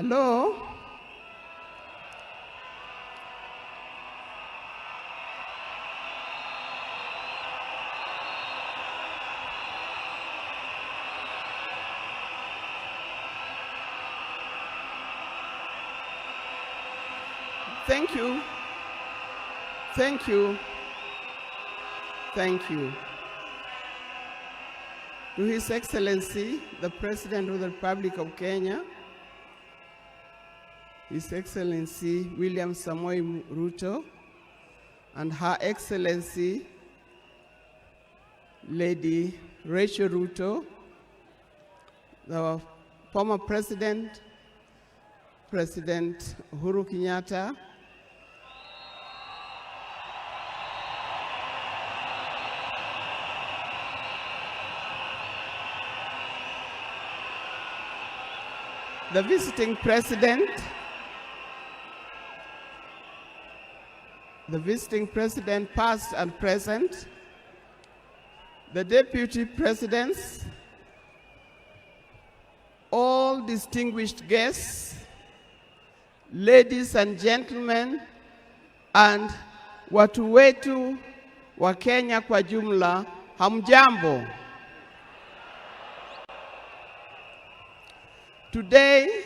Hello? Thank you. Thank you. Thank you. To His Excellency, the President of the Republic of Kenya, His Excellency William Samoei Ruto, and Her Excellency Lady Rachel Ruto, the former President, President Uhuru Kenyatta, the visiting president, past and present, the deputy presidents, all distinguished guests, ladies and gentlemen, and watu wetu wa Kenya kwa jumla, hamjambo. Today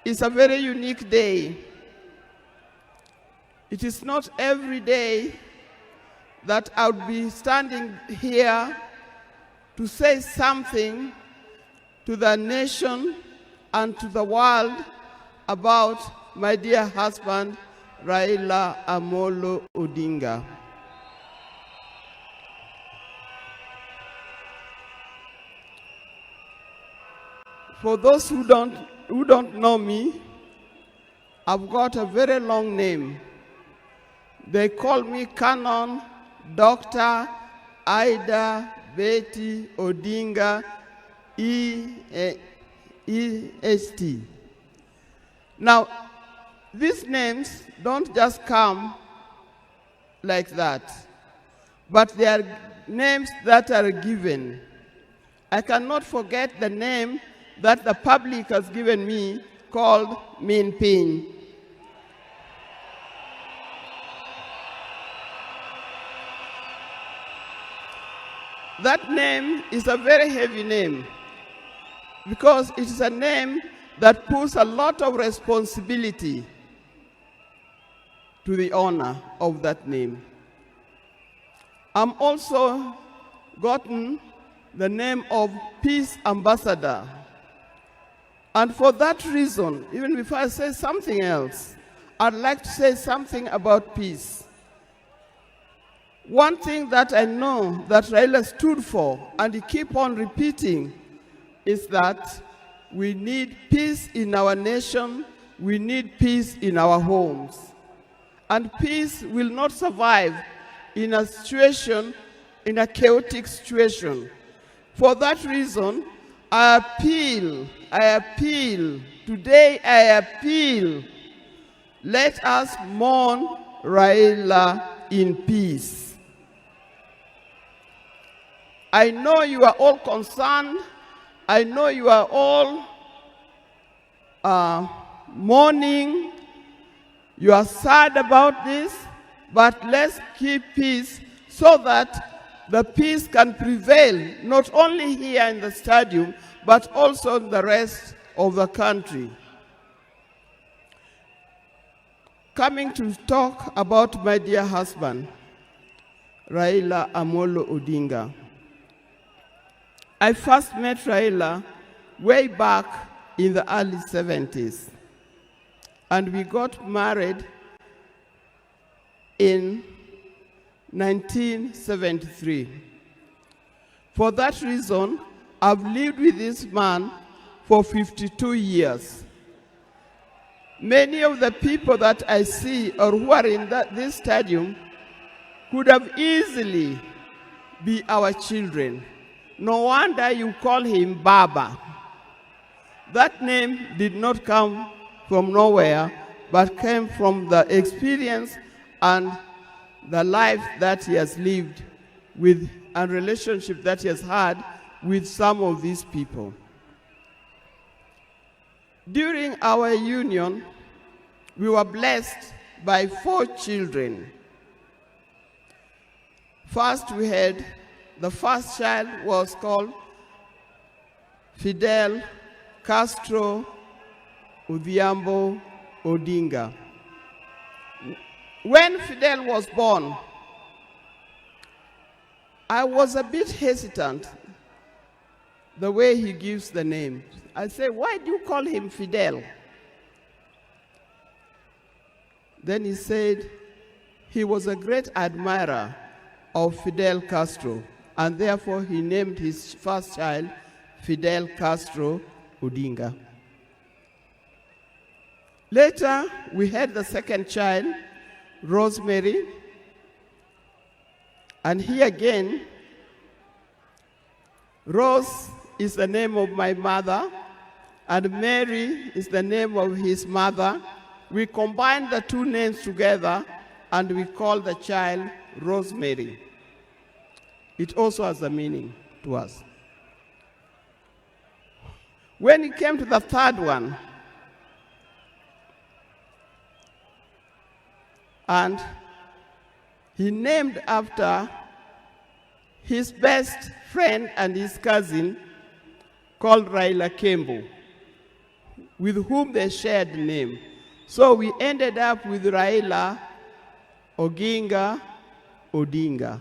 is a very unique day. It is not every day that I would be standing here to say something to the nation and to the world about my dear husband, Raila Amolo Odinga. For those who don't know me, I've got a very long name. They call me Canon Dr. Idah Betty Odinga EST. Now, these names don't just come like that, but they are names that are given. I cannot forget the name that the public has given me, called Min Pin. That name is a very heavy name because it is a name that puts a lot of responsibility to the owner of that name. I'm also gotten the name of Peace Ambassador. And for that reason, even before I say something else, I'd like to say something about peace. One thing that I know that Raila stood for, and he keep on repeating, is that we need peace in our nation, we need peace in our homes. And peace will not survive in a situation, in a chaotic situation. For that reason, I appeal, today I appeal, let us mourn Raila in peace. I know you are all concerned, I know you are all mourning, you are sad about this, but let's keep peace so that the peace can prevail, not only here in the stadium, but also in the rest of the country. Coming to talk about my dear husband, Raila Amolo Odinga. I first met Raila way back in the early 70s, and we got married in 1973. For that reason, I've lived with this man for 52 years. Many of the people that I see or who are in this stadium could have easily be our children. No wonder you call him Baba. That name did not come from nowhere, but came from the experience and the life that he has lived with and relationship that he has had with some of these people. During our union, we were blessed by 4 children. First, the first child was called Fidel Castro Odhiambo Odinga. When Fidel was born, I was a bit hesitant the way he gives the name. I said, why do you call him Fidel? Then he said he was a great admirer of Fidel Castro, and therefore he named his first child Fidel Castro Odinga. Later, we had the second child, Rosemary, and here again, Rose is the name of my mother, and Mary is the name of his mother. We combined the 2 names together, and we called the child Rosemary. It also has a meaning to us. When it came to the third one, and he named after his best friend and his cousin called Raila Kembo, with whom they shared the name. So we ended up with Raila Oginga Odinga.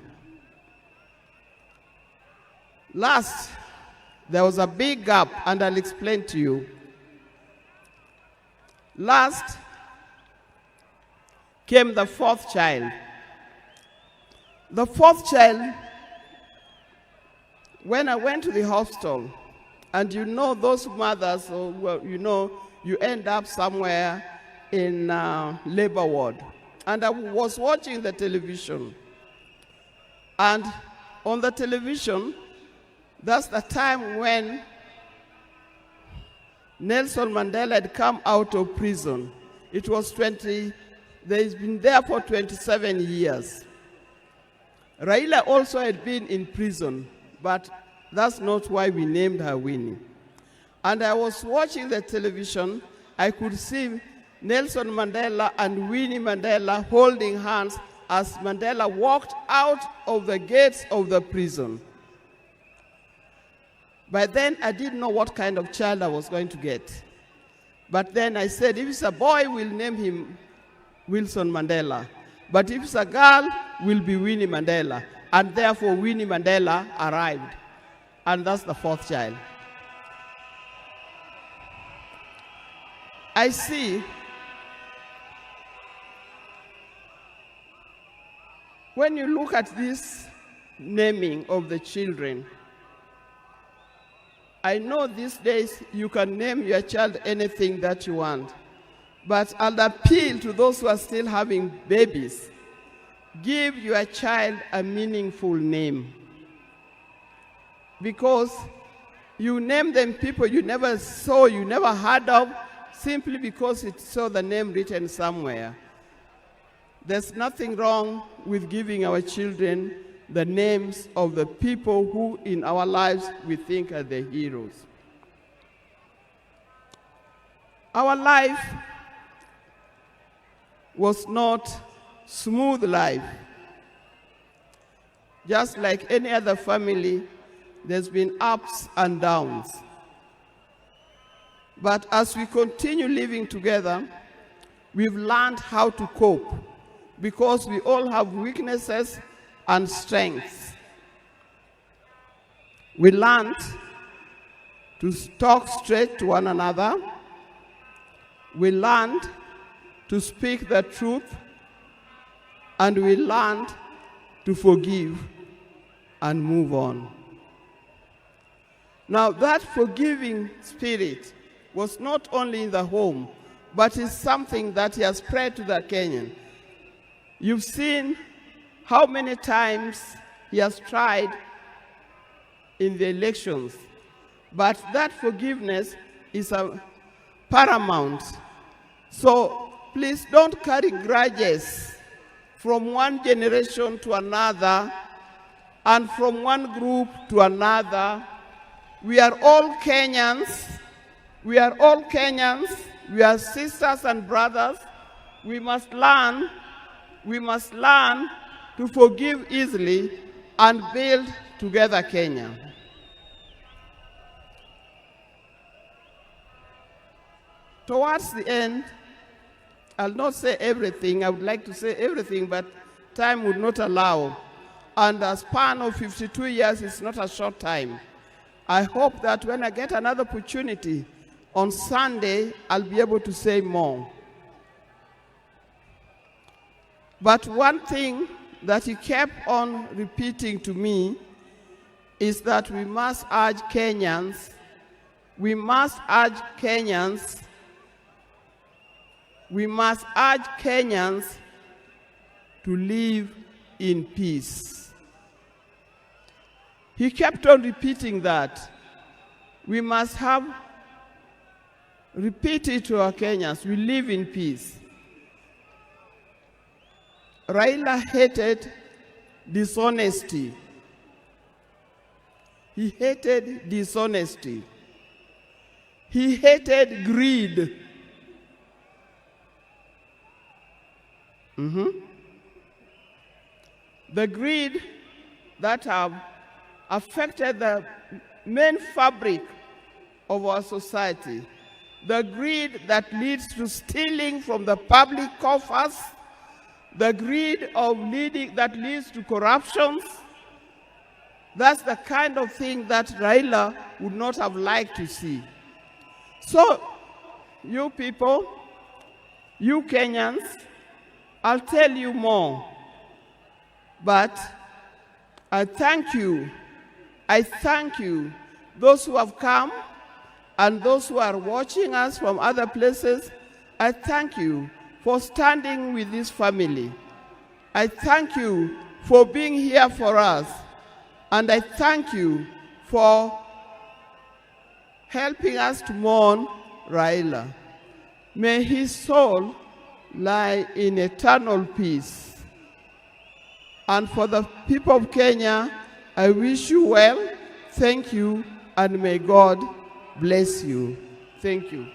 Last, there was a big gap, and I'll explain to you. Last came the 4th child. The 4th child, when I went to the hospital, and you know those mothers, you end up somewhere in labor ward. And I was watching the television. And on the television, that's the time when Nelson Mandela had come out of prison. It was he's been there for 27 years. Raila also had been in prison, but that's not why we named her Winney. And I was watching the television, I could see Nelson Mandela and Winnie Mandela holding hands as Mandela walked out of the gates of the prison. By then, I didn't know what kind of child I was going to get. But then I said, if it's a boy, we'll name him Wilson Mandela. But if it's a girl, will be Winnie Mandela. And therefore, Winnie Mandela arrived. And that's the 4th child. I see, when you look at this naming of the children, I know these days you can name your child anything that you want, but I'll appeal to those who are still having babies. Give your child a meaningful name, because you name them people you never saw, you never heard of, simply because it saw the name written somewhere. There's nothing wrong with giving our children the names of the people who in our lives we think are the heroes. Our life was not smooth life. Just like any other family, there's been ups and downs. But as we continue living together, we've learned how to cope, because we all have weaknesses and strengths. We learned to talk straight to one another. We learned to speak the truth, and we learned to forgive and move on. Now, that forgiving spirit was not only in the home, but is something that has spread to the Kenyan. You've seen how many times he has tried in the elections, but that forgiveness is paramount. So please don't carry grudges from one generation to another and from one group to another. We are all Kenyans, We are all Kenyans. We are sisters and brothers. We must learn to forgive easily and build together Kenya. Towards the end, I'll not say everything. I would like to say everything, but time would not allow. And a span of 52 years is not a short time. I hope that when I get another opportunity on Sunday, I'll be able to say more. But one thing that he kept on repeating to me is that we must urge Kenyans to live in peace. He kept on repeating that. We must repeat it to our Kenyans. We live in peace. Raila hated dishonesty. He hated dishonesty. He hated greed. The greed that have affected the main fabric of our society. The greed that leads to stealing from the public coffers. The greed that leads to corruptions. That's the kind of thing that Raila would not have liked to see. So, you people, you Kenyans, I'll tell you more. But I thank you. I thank you, those who have come and those who are watching us from other places. I thank you for standing with this family. I thank you for being here for us. And I thank you for helping us to mourn Raila. May his soul lie in eternal peace. And for the people of Kenya, I wish you well, thank you, and may God bless you. Thank you.